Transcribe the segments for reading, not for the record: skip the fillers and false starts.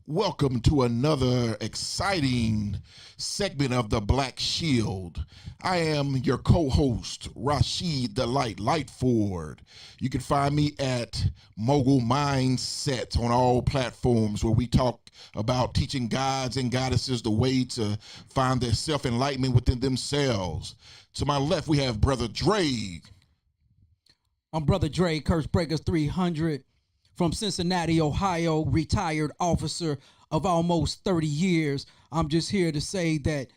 Welcome to another exciting segment of the Black Shield. I am your co-host, Rashid the Light Lightford. You can find me at Mogul Mindset on all platforms where we talk about teaching gods and goddesses the way to find their self-enlightenment within themselves. To my left, we have Brother Dre. I'm Brother Dre, Curse Breakers 300. From Cincinnati, Ohio, retired officer of almost 30 years. I'm just here to say that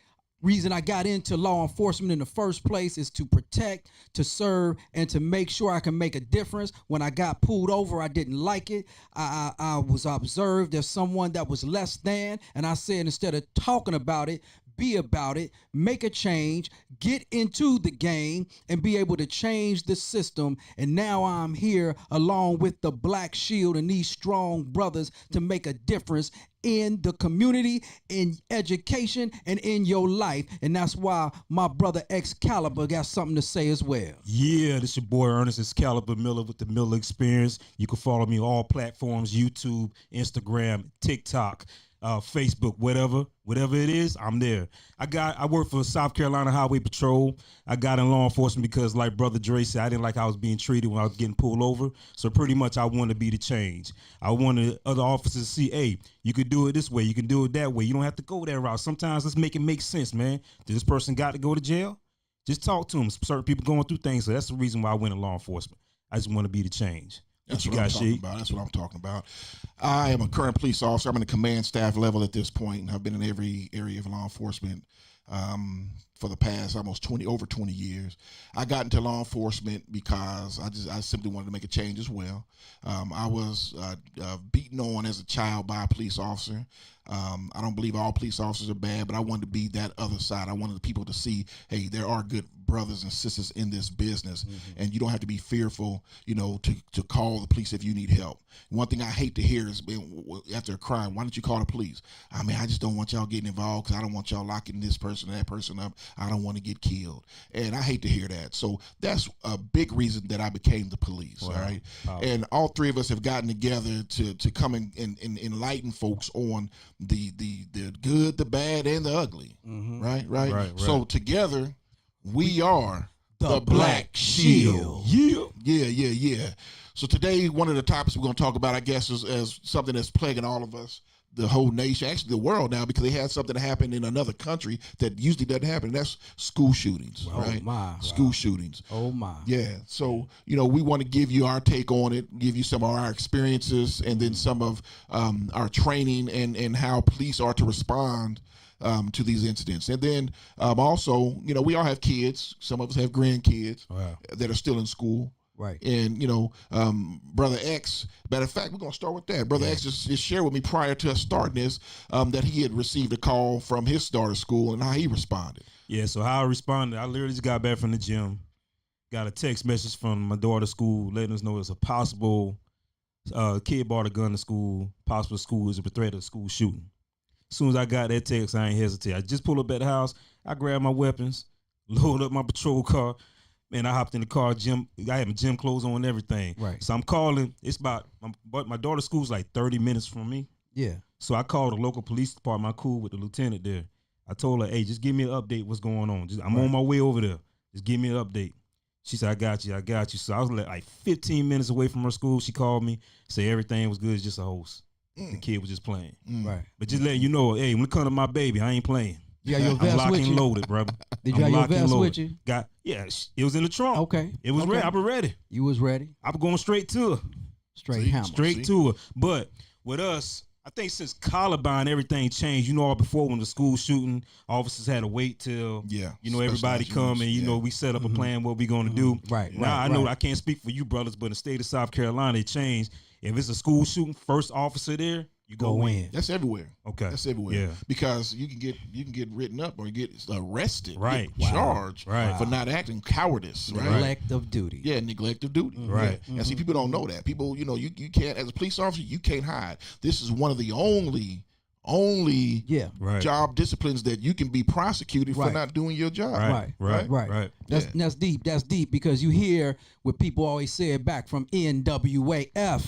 reason I got into law enforcement in the first place is to protect, to serve, and to make sure I can make a difference. When I got pulled over, I didn't like it. I was observed as someone that was less than, and I said instead of talking about it, be about it, make a change, get into the game, and be able to change the system. And now I'm here along with the Black Shield and these strong brothers to make a difference in the community, in education, and in your life. And that's why my brother Excalibur got something to say as well. Yeah, this your boy Ernest Excalibur Miller with the Miller Experience. You can follow me on all platforms, YouTube, Instagram, TikTok, Facebook, whatever it is, I'm there. I work for South Carolina Highway Patrol. I got in law enforcement because, like Brother Dre said, I didn't like how I was being treated when I was getting pulled over. So pretty much I wanted to be the change. I wanted other officers to see, hey, you could do it this way, you can do it that way. You don't have to go that route. Sometimes let's make it make sense, man. Did this person got to go to jail? Just talk to them. Certain people going through things, so that's the reason why I went in law enforcement. I just want to be the change. That's what I'm talking about. That's what I'm talking about. I am a current police officer. I'm in the command staff level at this point, and I've been in every area of law enforcement for the past almost over 20 years. I got into law enforcement because I simply wanted to make a change as well. I was beaten on as a child by a police officer. I don't believe all police officers are bad, but I wanted to be that other side. I wanted the people to see, hey, there are good brothers and sisters in this business, and you don't have to be fearful, to call the police if you need help. One thing I hate to hear is after a crime, why don't you call the police? I mean, I just don't want y'all getting involved because I don't want y'all locking this person or that person up. I don't want to get killed, and I hate to hear that. So that's a big reason that I became the police. Wow. All right, and all three of us have gotten together to come and enlighten folks on the good, the bad, and the ugly. Right. So together, we are the Black Shield. Yeah. So today, one of the topics we're going to talk about, I guess, is something that's plaguing all of us, the whole nation, actually the world now, because they had something happen in another country that usually doesn't happen. And that's school shootings, right? School shootings. Oh, my. Yeah. So, we want to give you our take on it, give you some of our experiences, and then some of our training and how police are to respond to these incidents. And then also, we all have kids. Some of us have grandkids that are still in school. Right. And, Brother X, matter of fact, we're going to start with that. Brother X just shared with me prior to us starting this that he had received a call from his daughter's school and how he responded. Yeah, so how I responded, I literally just got back from the gym, got a text message from my daughter's school letting us know it's a possible kid brought a gun to school, possible school is a threat of school shooting. As soon as I got that text, I ain't hesitate. I just pulled up at the house, I grabbed my weapons, loaded up my patrol car, and I hopped in the car, I had my gym clothes on and everything. Right. So I'm calling, but my daughter's school's like 30 minutes from me. Yeah. So I called the local police department. I'm cool with the lieutenant there. I told her, hey, just give me an update what's going on. I'm on my way over there. Just give me an update. She said, I got you. So I was like 15 minutes away from her school. She called me, said everything was good, it's just a host. The kid was just playing. Right. But just letting you know, hey, when it comes to my baby, I ain't playing. You got your vest I'm locked with and you? Loaded, brother. Did you have your vest with you? It was in the trunk. Okay. It was ready. I was ready. You was ready? I was going straight to her. Straight to her. But with us, I think since Columbine, everything changed. All before when the school shooting, officers had to wait till everybody come and we set up a plan what we gonna do. Right. Now I know I can't speak for you brothers, but in the state of South Carolina, it changed. If it's a school shooting, first officer there, you go in. That's everywhere. Okay. That's everywhere. Yeah. Because you can get written up or you get arrested. Right. Get charged for not acting cowardice. Right. Neglect of duty. Yeah, neglect of duty. Right. Yeah. And see, people don't know that. People, you can't, as a police officer, you can't hide. This is one of the only job disciplines that you can be prosecuted for not doing your job. Right. That's deep because you hear what people always said back from NWAF.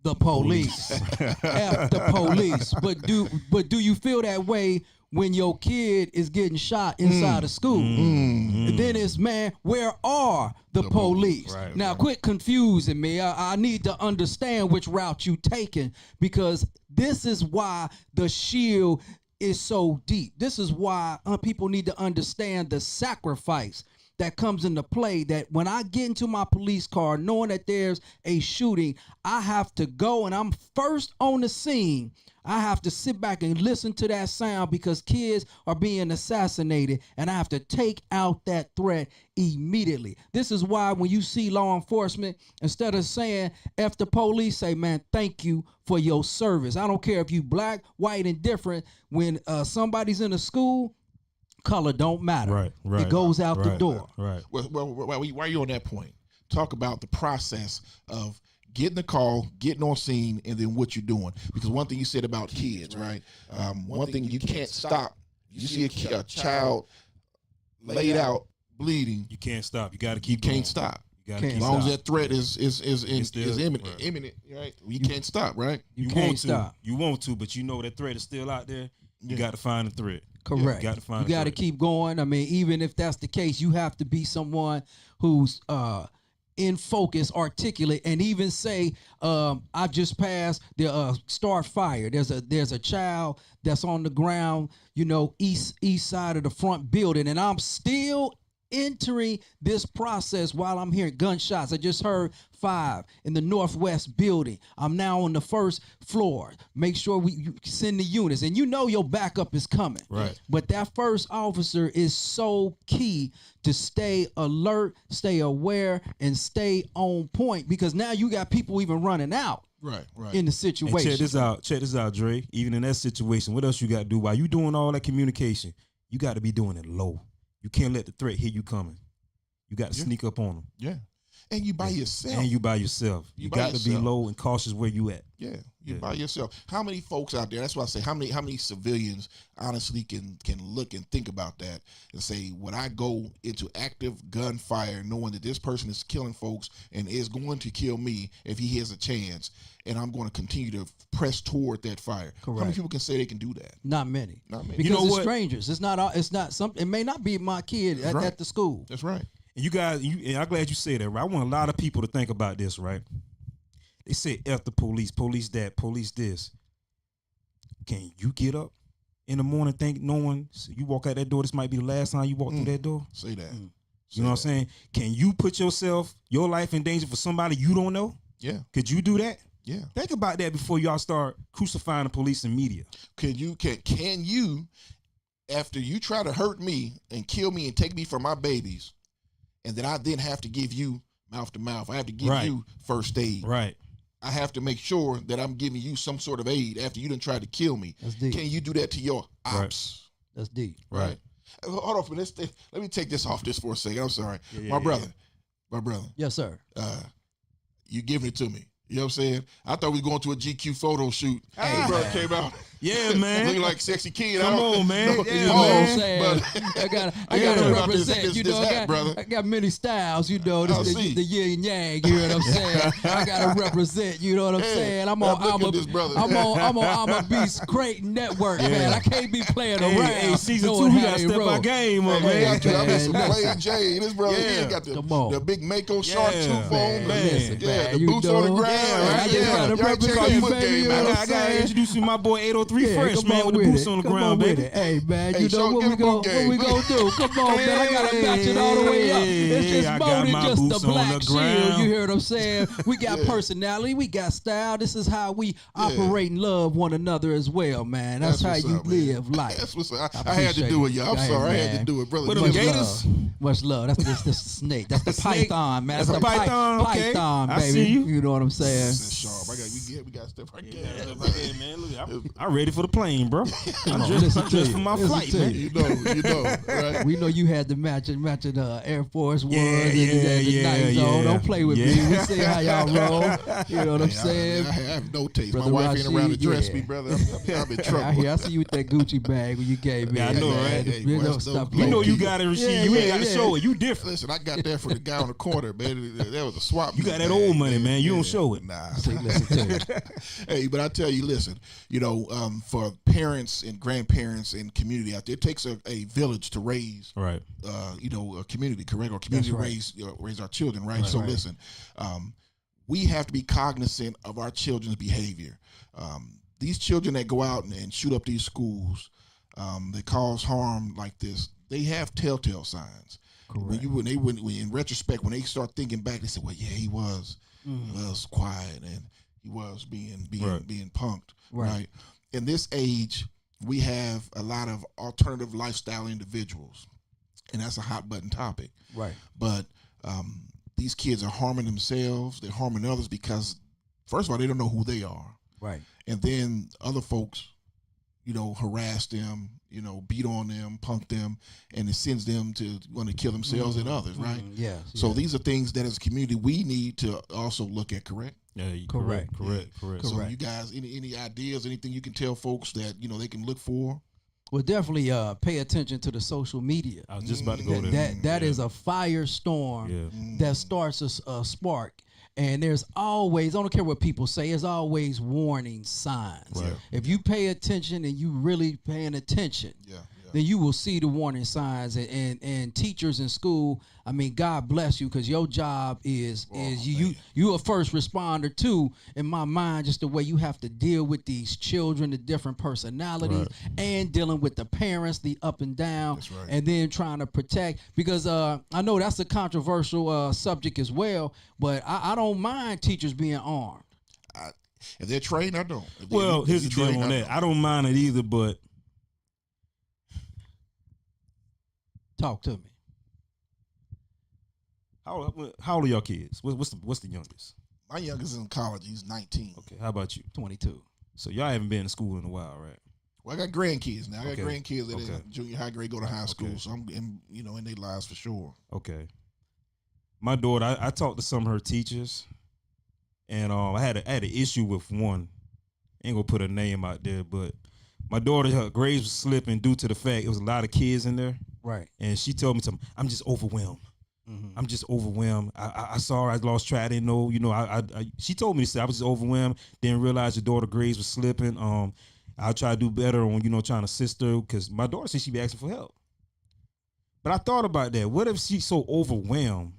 the police. F the police. But do you feel that way when your kid is getting shot inside of school? And then it's, man, where are the police? Right, now, quit confusing me. I need to understand which route you taking, because this is why the shield is so deep. This is why people need to understand the sacrifice that comes into play, that when I get into my police car knowing that there's a shooting, I have to go, and I'm first on the scene. I have to sit back and listen to that sound, because kids are being assassinated, and I have to take out that threat immediately. This is why when you see law enforcement, instead of saying F the police, say, man, thank you for your service. I don't care if you black, white, and different. When somebody's in a school, color don't matter. Right. It goes out the door. Right. Well, why are you on that point? Talk about the process of getting the call, getting on scene, and then what you're doing. Because one thing you said about kids, right? One thing you can't stop. You see a child laid out bleeding. You can't stop. You got to keep. You can't stop. You gotta as long as that threat is imminent, right? You can't stop, right? You want to. You want to, but you know that threat is still out there. You got to find the threat. Correct. You got to keep going. I mean, even if that's the case, you have to be someone who's in focus, articulate, and even say, I just passed the start fire. There's a child that's on the ground, east side of the front building, and I'm still entering this process while I'm hearing gunshots. I just heard 5 in the northwest building. I'm now on the first floor. Make sure you send the units, and your backup is coming. Right. But that first officer is so key to stay alert, stay aware, and stay on point, because now you got people even running out. Right. In the situation. And check this out, Dre. Even in that situation, what else you got to do while you doing all that communication? You got to be doing it low. You can't let the threat hear you coming. You got to sneak up on them. Yeah. And you by yourself. You got to be low and cautious where you at. Yeah. You by yourself. How many folks out there? That's why I say how many civilians honestly can look and think about that and say, would I go into active gunfire knowing that this person is killing folks and is going to kill me if he has a chance, and I'm going to continue to press toward that fire? Correct. How many people can say they can do that? Not many. Because it's strangers. It's not something. It may not be my kid at the school. That's right. And you guys, and I'm glad you say that, right? I want a lot of people to think about this, right? They say F the police that, police this. Can you get up in the morning knowing you walk out that door, this might be the last time you walk through that door? Say that. You know what I'm saying? Can you put your life in danger for somebody you don't know? Yeah. Could you do that? Yeah. Think about that before y'all start crucifying the police and media. Can you, after you try to hurt me and kill me and take me from my babies, and then I have to give you mouth to mouth, I have to give you first aid. Right. I have to make sure that I'm giving you some sort of aid after you done tried to kill me. That's deep. Can you do that to your ops? That's deep. Right. Hold on for this. Let me take this off this for a second. I'm sorry. My brother. Yes, sir. You giving it to me. You know what I'm saying? I thought we was going to a GQ photo shoot. Hey, brother came out. Yeah, man. Looking like sexy kid. Come on, man. No, yeah, man. I gotta represent. brother. I got many styles. The yin and yang. You know what I'm saying? I gotta represent. You know what I'm saying? I'm a Beast Creighton Network, man. I can't be playing around. Hey, season 2, we gotta step our game up, man. I got some Plain Jane. This brother here got the big Mako shark tooth on. The boots on the ground. I just gotta represent you, baby. I gotta introduce you to my boy 803 Fresh, man, with the boots on the ground, baby. Hey, man, you know what we gonna do? Come on, man. I gotta match it all the way up. It's just more than just the black shield. You hear what I'm saying? We got personality. We got style. This is how we operate and love one another as well, man. That's how you live life. That's what's up. I had to do it, y'all. I'm sorry. I had to do it, brother. What are the gators? Much love. That's the snake. That's the python, man. That's the python. Python, baby. I see you. You know what I'm saying? Sharp. We got to step right there. Man, look, I'm ready ready for the plane, bro. I'm dressed for my flight, man. You know, right? We know you had the matching Air Force Ones Yeah, and the Nike Zone. yeah. Don't play with me. We see how y'all roll. You know what I'm saying? I have no taste. Brother My wife ain't around to Rashid, dress yeah. me, brother. I'm in trouble. I see you with that Gucci bag when you gave me. Yeah, I know, right? Hey, boy, that's Stop those You know playing. you got it, Rasheed. Yeah, you ain't yeah, got to yeah. show it. You different. Listen, I got that from the guy on the corner, man. That was a swap. You got that old money, man. You don't show it. Nah. See, listen to it. Hey, but I tell you, listen, for parents and grandparents and community out there, it takes a village to raise, Right. a community, correct? Or community That's right. raise our children, right? So listen, we have to be cognizant of our children's behavior. These children that go out and shoot up these schools, that cause harm like this, they have telltale signs. Correct. When in retrospect, when they start thinking back, they say, well, yeah, he was quiet and he was being punked, right? In this age, we have a lot of alternative lifestyle individuals, and that's a hot button topic. Right. But these kids are harming themselves. They're harming others because, first of all, they don't know who they are. Right. And then other folks, harass them, beat on them, punk them, and it sends them to want to kill themselves and others, right? Yes. So these are things that as a community we need to also look at, correct? Yeah, Correct. correct. So Correct. you guys, any ideas, anything you can tell folks that, they can look for? Well, definitely pay attention to the social media. I was just about to go there. That is a firestorm Yeah. that starts a spark. And there's always, I don't care what people say, there's always warning signs. Right. If you pay attention and you really paying attention, then you will see the warning signs. And teachers in school, I mean, God bless you, because your job is you a first responder too. In my mind, just the way you have to deal with these children, the different personalities, and dealing with the parents, the up and down, and then trying to protect. Because I know that's a controversial subject as well, but I don't mind teachers being armed. If they're trained, I don't. Well, here's the deal on that. I don't mind it either, but Talk to me. how old are your kids? What's the youngest? My youngest is in college. He's 19. Okay, how about you? 22. So y'all haven't been to school in a while, right? Well, I got grandkids now. I got Okay. grandkids that Okay. in junior high grade go to high school, Okay. so I'm in their lives for sure. Okay. My daughter, I talked to some of her teachers, and I had an issue with one. Ain't gonna put her name out there, but my daughter, her grades was slipping due to the fact it was a lot of kids in there, Right. and she told me something. I'm just overwhelmed. Mm-hmm. I'm just overwhelmed. I saw her. I lost track. I didn't know. She told me to say I was just overwhelmed. Didn't realize your daughter grades was slipping. I'll try to do better on trying to assist her, because my daughter said she be asking for help. But I thought about that. What if she's so overwhelmed?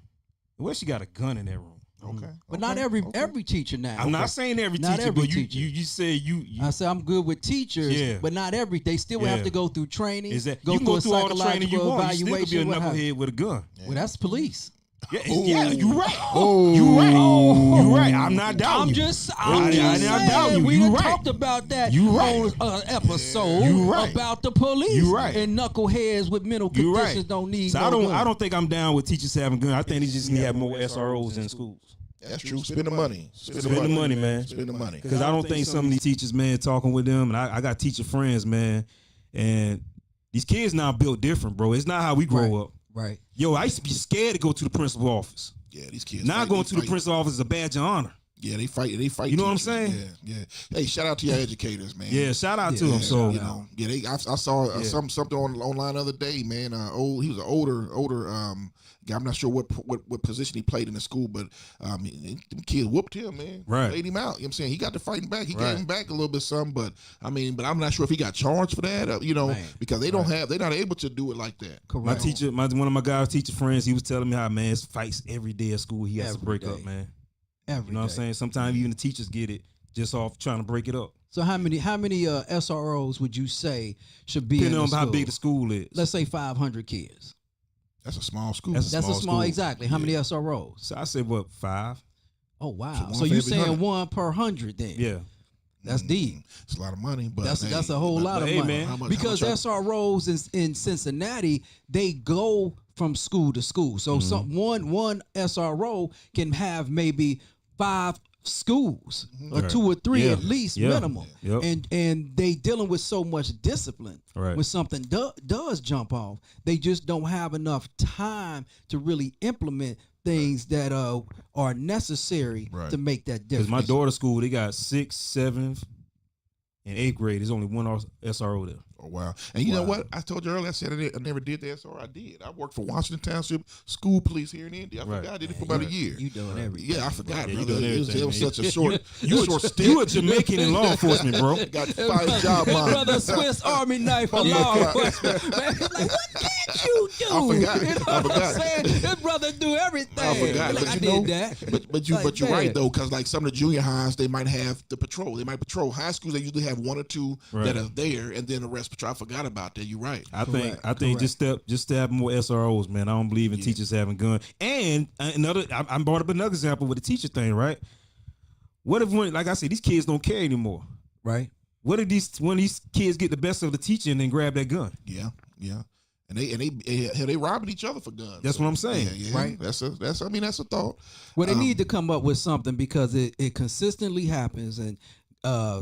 What if she got a gun in that room? Okay. But not every teacher now. I'm not saying every Not teacher, every but teacher. you said you I say I'm good with teachers, Yeah. but not every. They still have Yeah. to go through training. is that go you through go a through all the training you psychological want. You still could be a evaluation, what have you. knucklehead with a gun. Well, that's police. Yeah, you right. You right. You right. I'm not doubting I'm you. just I saying. doubt you. We You done right. talked about that You right. on episode You right. about the police. You right. And knuckleheads with mental You're conditions right. don't need. So no I don't. gun. I don't think I'm down with teachers having guns. I think they just need to have more SROs in schools. That's true. Spend the money. Spend the money, man. Spend the money. Because I don't think some of these teachers, man, talking with them, and I got teacher friends, man, and these kids now built different, bro. It's not how we grow up. Right. Yo, I used to be scared to go to the principal office. Yeah, these kids. Now fight, going they to the fight. principal office is a badge of honor. Yeah, they fight. They fight. You know what I'm teachers. saying? Yeah. Hey, shout out to your educators, man. Yeah, shout out to them. So I saw something online the other day, man. He was an older guy. I'm not sure what position he played in the school, but them kids whooped him, man. Right. Laid him out. You know what I'm saying? He got to fighting back. He Right. gave him back a little bit some, but I'm not sure if he got charged for that. Man. Because they're not able to do it like that. Correct. my teacher, one of my guys' teacher friends, he was telling me how, man, it's fights every day at school. He has to Every break day. up, man. Every You know what I'm day. saying? Sometimes even the teachers get it just off trying to break it up. So how many SROs would you say should be Depending in on the how school? big the school is. Let's say 500 kids. That's a small school. That's That's a Small small, school. exactly. How many SROs? So I said, what, 5? Oh, wow. one So for you every saying 100. one per 100 then? Yeah. That's deep. It's a lot of money, but That's a whole lot of hey, money. man. How much- Because how much SROs in Cincinnati, they go from school to school. So Mm-hmm. one SRO can have maybe five schools, or Right. 2 or 3 Yeah. at least Yeah. minimum, Yep. and they dealing with so much discipline. Right. When something does jump off, they just don't have enough time to really implement things that are necessary Right. to make that Because difference. my daughter's school, they got 6th, 7th, and 8th grade. There's only one SRO there. Oh, wow. And you know what? I told you earlier, I said I never did the SR. I did. I worked for Washington Township School Police here in India. I Right. forgot. I did it for about a year. You doing everything. Yeah, I forgot, Yeah, you brother. doing It was everything, such a man. short, short stint. You a Jamaican in law enforcement, bro. Got 5 job His mine. brother Swiss Army knife for law enforcement. Man, he's like, what can't you do? I forgot. You know I what forgot. I'm saying? His brother do everything. I forgot, Like, but I you did know, that. but Like, you're right man. though, because like some of the junior highs, they might have the patrol. They might patrol. High schools, they usually have 1 or 2 Right. that are there, and then the rest patrol. I forgot about that. You're right. I think Correct. just to have more SROs, man. I don't believe in teachers having guns. And another, I brought up another example with the teacher thing, right? What if like I said, these kids don't care anymore? Right. What if when these kids get the best of the teacher and then grab that gun? Yeah, yeah. And they robbing each other for guns. That's what I'm saying. Yeah, Right. That's a thought. Well, they need to come up with something because it consistently happens, and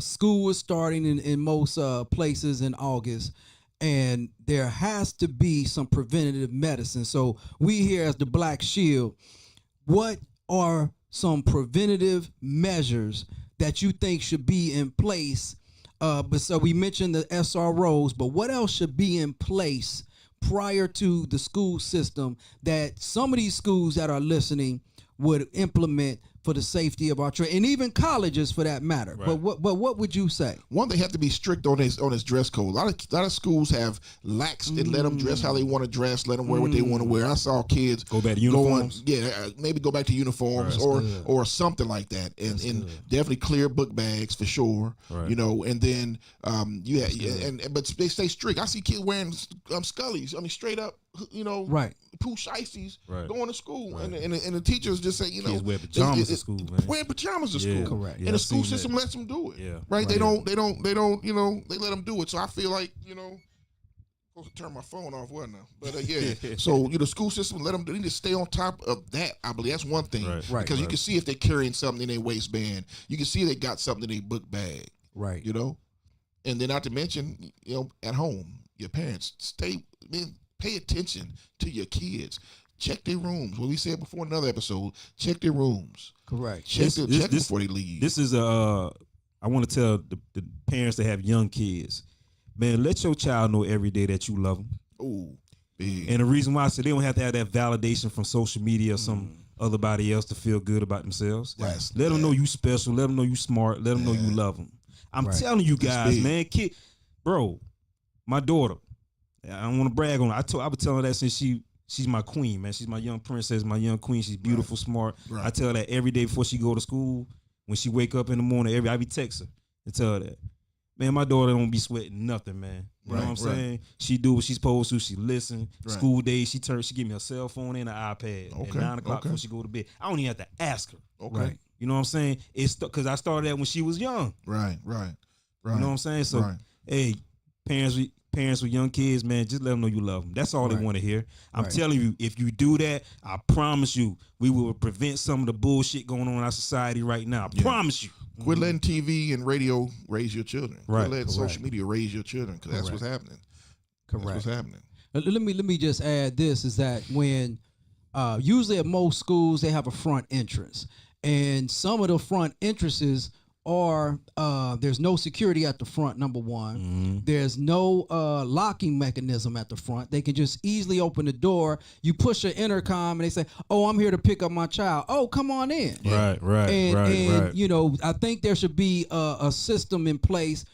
school is starting in most places in August, and there has to be some preventative medicine. So we here as the Black Shield, what are some preventative measures that you think should be in place? But so we mentioned the SROs, but what else should be in place prior to the school system that some of these schools that are listening would implement for the safety of our children, and even colleges for that matter? Right. But what would you say? One, they have to be strict on his dress code. A lot of schools have lax and let them dress how they want to dress, let them wear what they want to wear. I saw kids Go back to uniforms? maybe go back to uniforms or something like that, and definitely clear book bags for sure. Right. You know, and then but they stay strict. I see kids wearing scullies. I mean, straight up, you know, Right. poo shiesties Right. going to school, Right. and the teachers just say, you know, Kids wear pajamas to school, man. wearing pajamas to Yeah. school. Correct. Yeah, And the I've school seen that. system lets them do it. Yeah. Right? They Right. don't, you know, they let them do it. So I feel like, you know, I'm supposed to turn my phone off, wasn't I? But yeah. So, you know, school system let them, they need to stay on top of that. I believe that's one thing. Right. Right. Because you can see if they're carrying something in their waistband. You can see they got something in their book bag, Right. you know? And then not to mention, you know, at home, your parents, pay attention to your kids. Check their rooms. What we said before in another episode, check their rooms. Correct. Check them before they leave. This is I want to tell the parents that have young kids, man, let your child know every day that you love them. Ooh, big. And the reason why I said they don't have to have that validation from social media or some other body else to feel good about themselves. That's- Let them know you special. Let them know you smart. Let them know you love them. I'm Right. telling you guys, big. man, bro, my daughter. I don't want to brag on her. I was telling her that since she's my queen, man. She's my young princess, my young queen. She's beautiful, smart. Right. I tell her that every day before she go to school. When she wake up in the morning, I be text her and tell her that. Man, my daughter don't be sweating nothing, man. You know what I'm saying? She do what she's supposed to. She listen. Right. School days, she give me a cell phone and an iPad Okay, at 9 o'clock okay. before she go to bed. I don't even have to ask her. Okay. Right. You know what I'm saying? It's because I started that when she was young. Right. You know what I'm saying? So, Right. hey, parents with young kids, man, just let them know you love them. That's all Right. they want to hear. I'm Right. telling you, if you do that, I promise you, we will prevent some of the bullshit going on in our society right now. I promise you. Quit letting TV and radio raise your children. Right. Quit letting Correct. social media raise your children, because that's what's happening. Correct. That's what's happening. Let me just add this, is that when usually at most schools they have a front entrance, and some of the front entrances are there's no security at the front, number one. There's no locking mechanism at the front. They can just easily open the door. You push an intercom and they say, "Oh, I'm here to pick up my child." "Oh, come on in." Right. And you know, I think there should be a system in place.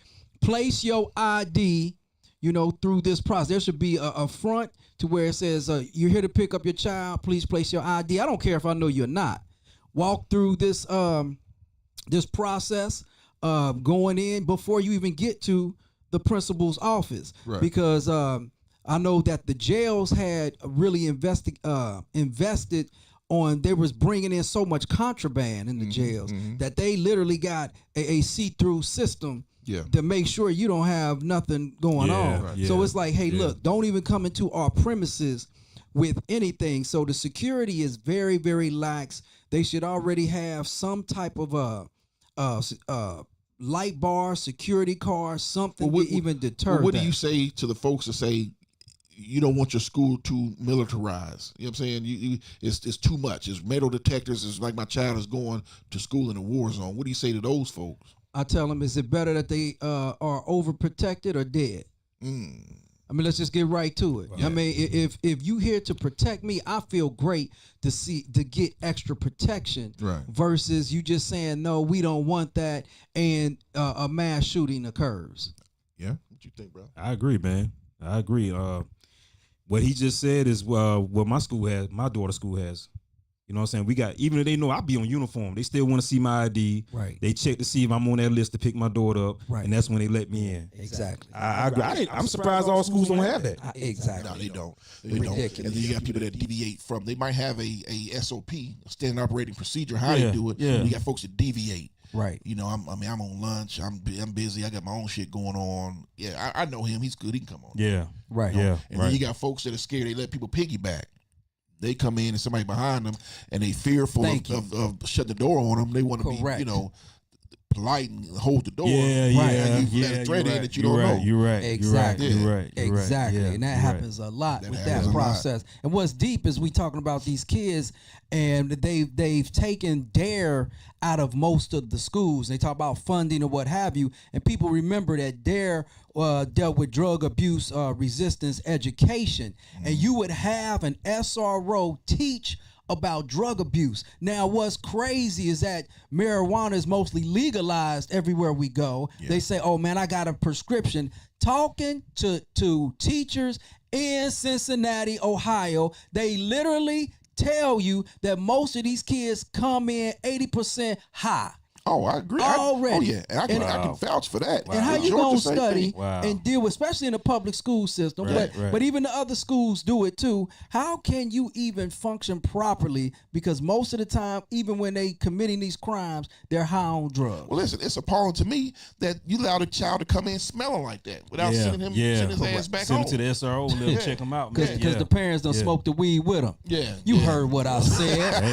Place your ID, you know, through this process. There should be a front to where it says, "You're here to pick up your child. Please place your ID." I don't care if I know you or not. Walk through this this process going in before you even get to the principal's office. Right. Because I know that the jails had really invested on, they was bringing in so much contraband in the jails that they literally got a see-through system to make sure you don't have nothing going on. Right. So Yeah. it's like, hey, look, don't even come into our premises with anything. So the security is very, very lax. they should already have some type of light bar, security car, something to even deter what that. do you say to the folks that say you don't want your school to militarize? You know what I'm saying? It's too much. It's metal detectors. It's like my child is going to school in a war zone. What do you say to those folks? I tell them, is it better that they are overprotected or dead? I mean, let's just get right to it. I mean, if you here to protect me, I feel great to get extra protection. Right. Versus you just saying no, we don't want that, and a mass shooting occurs. Yeah. What you think, bro? I agree, man. I agree. What he just said is what my school has, my daughter's school has. You know what I'm saying? We got, even though they know I be on uniform, they still want to see my ID. Right. They check to see if I'm on that list to pick my daughter up. Right. And that's when they let me in. Exactly. I agree. I'm surprised all schools don't have that. Exactly. No, they don't. They don't. Ridiculous. And then you got people that deviate from. They might have a SOP, a standard operating procedure, how Yeah, they do it. yeah. You got folks that deviate. Right. You know, I'm on lunch. I'm busy. I got my own shit going on. Yeah, I know him. He's good. He can come on. Yeah. Right. Yeah. And then you got folks that are scared. They let people piggyback. They come in and somebody behind them, and they fearful of shutting the door on them. They want to be, Correct. you know, polite and hold the door. Yeah, Right. yeah, And you let a threat in that you don't know. You're right. Exactly. You're right. Exactly. Yeah, And that you're right. happens a lot That with happens that a lot. process. And what's deep is we talking about these kids, and they've taken DARE out of most of the schools. They talk about funding or what have you, and people remember that DARE dealt with drug abuse resistance education, and you would have an SRO teach about drug abuse. Now, what's crazy is that marijuana is mostly legalized everywhere we go. Yeah. They say, oh man, I got a prescription. Talking to teachers in Cincinnati, Ohio, they literally tell you that most of these kids come in 80% high. Oh, I agree. Already. And I can vouch for that. And how you Georgia, gonna same study thing. Wow. and deal with, especially in the public school system, Right, but right. but even the other schools do it too. How can you even function properly? Because most of the time, even when they committing these crimes, they're high on drugs. Well, listen, it's appalling to me that you allowed a child to come in smelling like that without sending his ass back Send home. him to the SRO and let him check him out, man. Because the parents don't smoke the weed with them. Yeah, You yeah. heard what I said.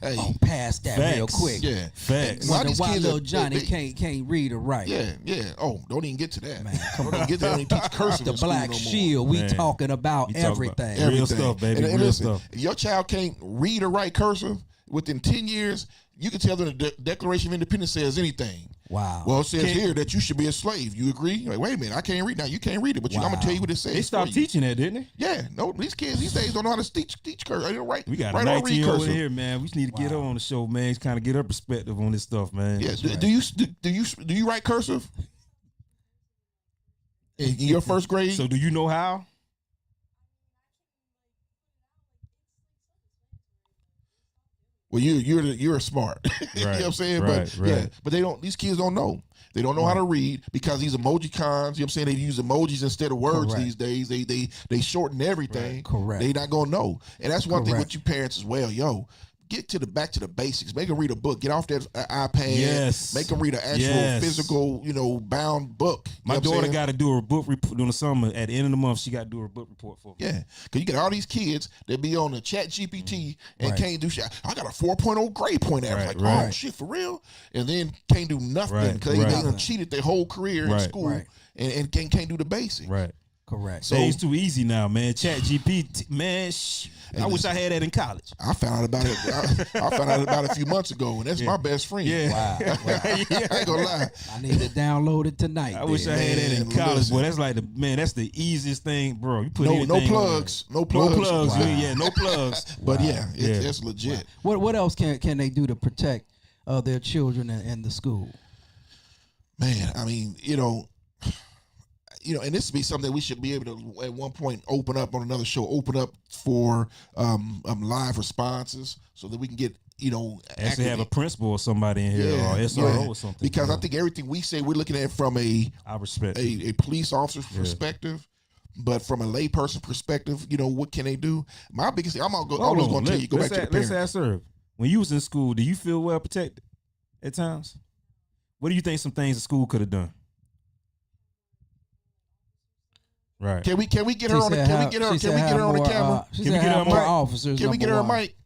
Hey, Oh, pass that real Facts. quick. Yeah, facts. A lot of Wonder these why kids little are- Johnny they- can't read or write. Yeah. Oh, don't even get to that. Man, come Don't even get there. Don't even teach cursive The in school Black no more. Shield. We Man. talking about We talking about everything. Real Everything. stuff, baby. And Real listen, stuff. if your child can't read or write cursive within 10 years, you can tell them the Declaration of Independence says anything. Wow. Well, it says here that you should be a slave. You agree? You're like, wait a minute, I can't read now. You can't read it, but I'm gonna tell you what it says. They stopped for you. teaching that, didn't they? Yeah, no, these kids these days don't know how to teach cursive. They don't write. We got write a or read 19 over cursive. here, man. We just need to get her on the show, man. Kind of get her perspective on this stuff, man. Yeah. Do you write cursive? In your first grade? So do you know how? Well, you're smart. You know what I'm saying? But yeah, but they don't. These kids don't know. They don't know how to read because these emoji cons. You know what I'm saying? They use emojis instead of words Correct. these days. They shorten everything. Correct. They not gonna know. And that's one thing Correct. with you parents as well. Yo, get back to the basics. Make them read a book. Get off that iPad. Yes. Make them read an actual Yes. physical, bound book. You My know what I'm daughter saying? got to do her book report during the summer. At the end of the month, she got to do her book report for me. Yeah, because you got all these kids that be on the chat GPT and Right. can't do shit. I got a 4.0 grade point average. Right, Like, oh, right. shit, for real? And then can't do nothing Right, because right. they done cheated their whole career in Right, school right. and can't do the basics. Right. Correct. So- Things too easy now, man. Chat GPT, man. I wish I had that in college. I found out about it. I found out about it a few months ago, and that's my best friend. Yeah. Wow. I ain't gonna lie. I need to download it tonight. I wish I then. had that in Man, college, listen. boy. That's like that's the easiest thing, bro. You put No anything on plugs. there. No plugs. No plugs. Wow. Yeah, no plugs. But yeah, Yeah. it's legit. What else can they do to protect their children and the school? Man, I mean, and this would be something that we should be able to at one point open up on another show, open up for live responses so that we can get, Actually have a principal or somebody in here or SRO or something. Because I think everything we say, we're looking at it from I respect it. a police officer's perspective. But from a layperson perspective, what can they do? My biggest thing, I'm always going to tell you, go back to the Let's parents. ask her. When you was in school, do you feel well protected at times? What do you think some things the school could have done? Right. Can we get her She on the said can have- we get her she can said we get have her on the more, camera? she Can we said get her have a more mic? officers. Can we get number her a one. mic?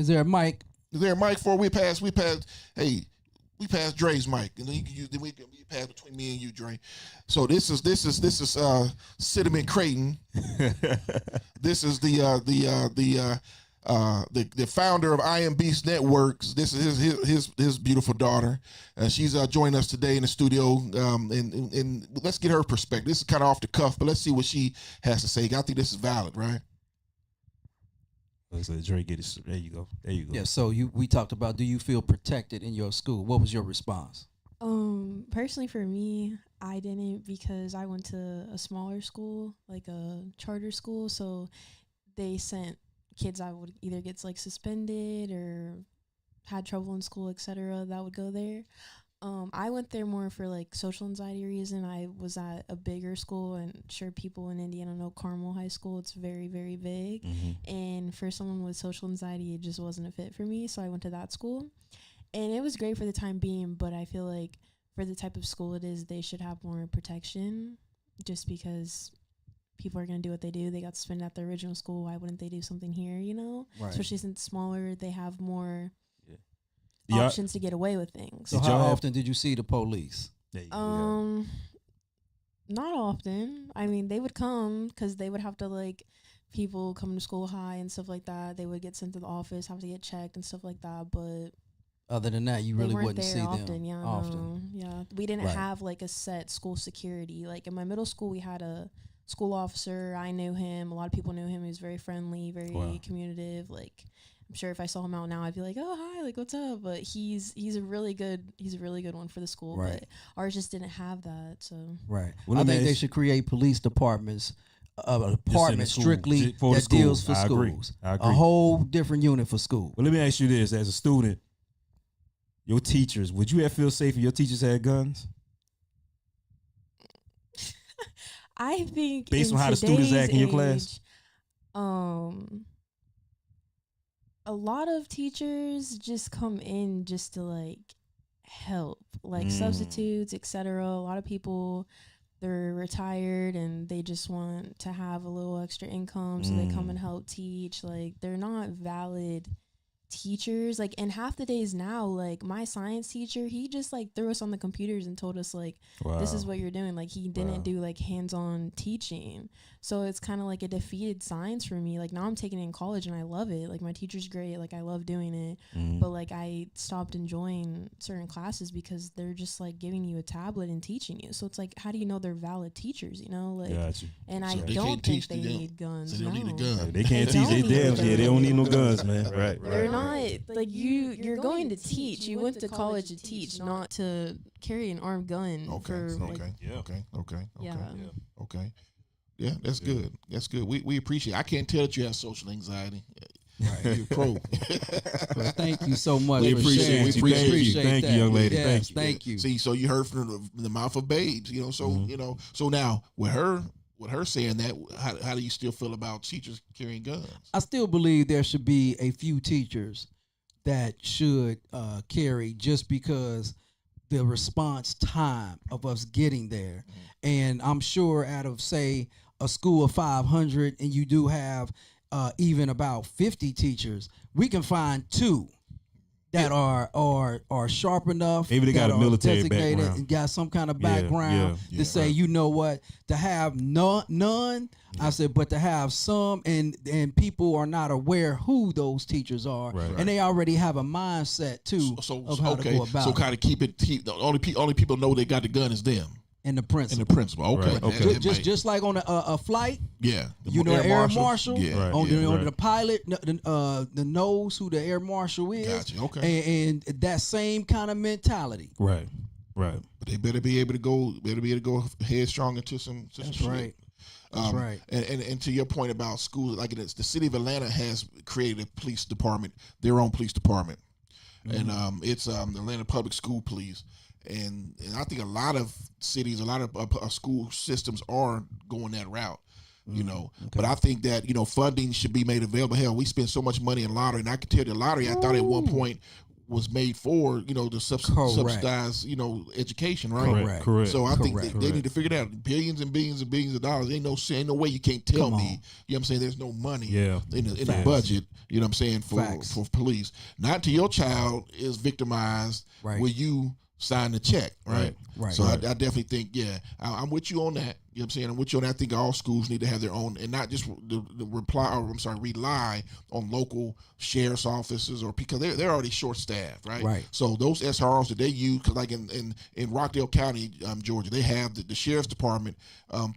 Is there a mic? Is there a mic for we passed? Hey, we passed Dre's mic, and then you can use. Then we pass between me and you, Dre. So this is Cinnamon Creighton. This is the founder of I Am Beast Networks. This is his beautiful daughter. She's joining us today in the studio, and let's get her perspective. This is kind of off the cuff, but let's see what she has to say. I think this is valid, right? So Dre, get it. There you go. Yeah. So we talked about, do you feel protected in your school? What was your response? Personally for me, I didn't, because I went to a smaller school, like a charter school. So they sent kids that would either get like suspended or had trouble in school, etc., that would go there. I went there more for like social anxiety reason. I was at a bigger school, and sure, people in Indiana know Carmel High School. It's very, very big. And for someone with social anxiety, it just wasn't a fit for me. So I went to that school, and it was great for the time being. But I feel like for the type of school it is, they should have more protection, just because people are going to do what they do. They got suspended at the original school. Why wouldn't they do something here, you know? Right. Especially since it's smaller, they have more Yeah. options to get away with things. So how often did you see the police? Not often. I mean, they would come because they would have to, like, people coming to school high and stuff like that. They would get sent to the office, have to get checked and stuff like that. But other than that, you really wouldn't see often, them yeah, often. No. Yeah, we didn't Right. have like a set school security. Like in my middle school, we had a school officer. I knew him. A lot of people knew him. He was very friendly, very communicative. Like, I'm sure if I saw him out now, I'd be like, "Oh, hi, like, what's up?" But he's a really good one for the school. Right. But ours just didn't have that. So right. Well, I let me think they ask- should create police departments, the department school, strictly for the that deals school. for I agree. schools. I agree. A whole different unit for school. Well, let me ask you this: as a student, your teachers, would you ever feel safe if your teachers had guns? I think Based in on how the students today's act in your class? A lot of teachers just come in just to like help, like substitutes, etc. A lot of people, they're retired and they just want to have a little extra income, so they come and help teach. Like, they're not valid teachers. Like, and half the days now, like my science teacher, he just like threw us on the computers and told us like, this is what you're doing. Like, he didn't do like hands-on teaching. So it's kind of like a defeated science for me. Like, now I'm taking it in college and I love it. Like, my teacher's great. Like, I love doing it. But like, I stopped enjoying certain classes because they're just like giving you a tablet and teaching you. So it's like, how do you know they're valid teachers, you know? Like, Gotcha. and So I they don't can't think teach they them. need guns. So they don't need a No. gun. They can't They teach. They don't need damn guns. yeah. They don't need no guns, man. Right. They're not like you're going to teach. You went to college to teach, not to carry an armed gun. Okay. For, like, Okay. Yeah, that's good. That's good. We appreciate it. I can't tell that you have social anxiety. Right. You're pro. But thank you so much. We for appreciate sharing. it. We We appreciate Thank you, that. young lady. Yes, Thank you. Thank you. See, so you heard from the mouth of babes, you know. So you know. So now with her saying that, how do you still feel about teachers carrying guns? I still believe there should be a few teachers that should carry, just because the response time of us getting there. And I'm sure out of, say, a school of 500, and you do have even about 50 teachers, we can find 2 that are sharp enough. Maybe they got that a are military designated background. and got some kind of background to say, you know what, to have none. I said, but to have some, and people are not aware who those teachers are, and they already have a mindset too of how to go about. So kind of keep the only people know they got the gun is them. And the principal. And the principal. Okay. Right. Okay. Just like on a flight. Yeah. You know, air marshal. Yeah. On the pilot, the knows who the air marshal is. Gotcha. Okay. And that same kind of mentality. Right. But they better be able to go. Headstrong into some. That's shit. right. That's right. And to your point about schools, like the city of Atlanta has created a police department, their own police department, and it's the Atlanta Public School Police. And I think a lot of cities, a lot of school systems are going that route, you know. Okay. But I think that, you know, funding should be made available. Hell, we spend so much money in lottery, and I can tell you the lottery, I thought at one point was made for, to subsidize, education, right? Correct. So I think they need to figure it out. Billions and billions and billions of dollars. Ain't no way you can't tell me. You know what I'm saying? There's no money in the budget. You know what I'm saying for police. Not until your child is victimized. Right. Will you sign the check? Right. So I definitely think I'm with you on that. You know what I'm saying? I'm with you on that. I think all schools need to have their own, and not just rely on local sheriff's offices, or because they're already short staffed, right? Right. So those SROs that they use, because like in Rockdale County, Georgia, they have the sheriff's department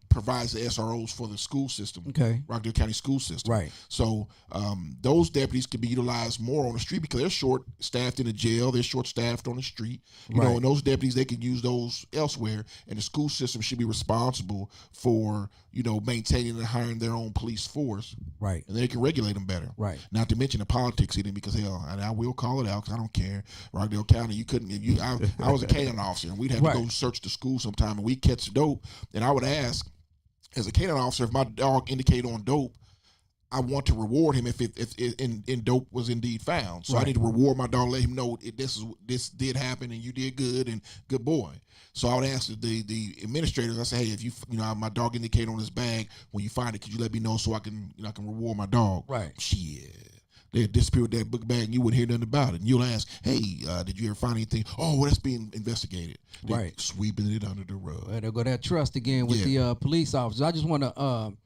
provides the SROs for the school system. Okay. Rockdale County school system. Right. So those deputies can be utilized more on the street because they're short staffed in the jail. They're short staffed on the street. You know, and those deputies, they can use those elsewhere, and the school system should be responsible for maintaining and hiring their own police force, right? And they can regulate them better, right? Not to mention the politics in it, because hell, and I will call it out because I don't care. Rockdale County, you couldn't. I was a canine officer, and we'd have to go search the school sometime, and we catch dope, and I would ask, as a canine officer, if my dog indicated on dope, I want to reward him if in dope was indeed found. So I need to reward my dog, let him know this did happen and you did good and good boy. So I would ask the administrators. I say, hey, if my dog indicated on his bag, when you find it, could you let me know so I can reward my dog? Right. Shit. They disappear with that book bag and you wouldn't hear nothing about it. And you'll ask, hey, did you ever find anything? Oh, well, that's being investigated. They're sweeping it under the rug. Well, they'll go that trust again with the police officers. I just want to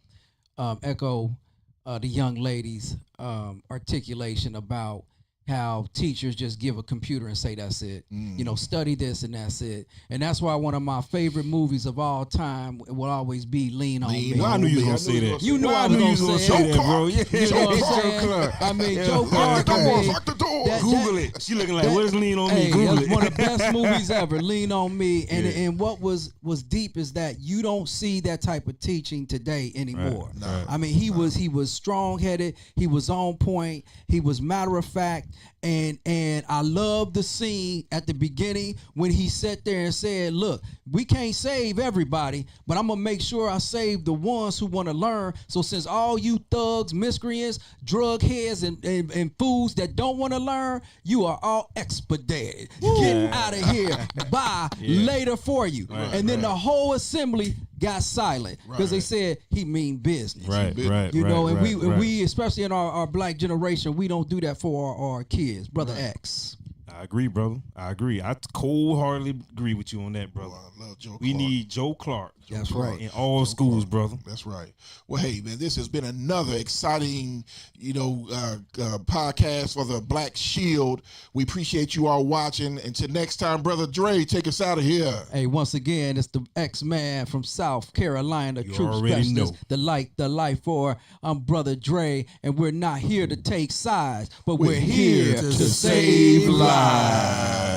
echo the young lady's articulation about how teachers just give a computer and say that's it. Study this and that's it. And that's why one of my favorite movies of all time will always be Lean on Me. Well, I knew you were going to say that. You knew I was going to say that, bro. Yeah. You know what I'm saying? I mean, Joe Clark. Lock the door. Google it. She looking like, what is Lean on Me? Google it. One of the best movies ever, Lean on Me. And what was deep is that you don't see that type of teaching today anymore. Right. I mean, he was strong-headed. He was on point. He was matter of fact. And I love the scene at the beginning when he sat there and said, look, we can't save everybody, but I'm going to make sure I save the ones who want to learn. So since all you thugs, miscreants, drug heads, and fools that don't want to learn, you are all expedited. Get out of here. Bye. Later for you. And then the whole assembly got silent because they said he mean business. We especially in our black generation, we don't do that for our kids. Brother X. I agree, brother. I agree. I cold-heartedly agree with you on that, brother. Oh, I love Joe Clark. We need Joe Clark. That's right. In all schools, brother. That's right. Well, hey, man, this has been another exciting, podcast for the Black Shield. We appreciate you all watching. Until next time, Brother Dre, take us out of here. Hey, once again, it's the X-Man from South Carolina, you Troop already Specialist, know. the life for Brother Dre, and we're not here to take sides, but we're here to save lives.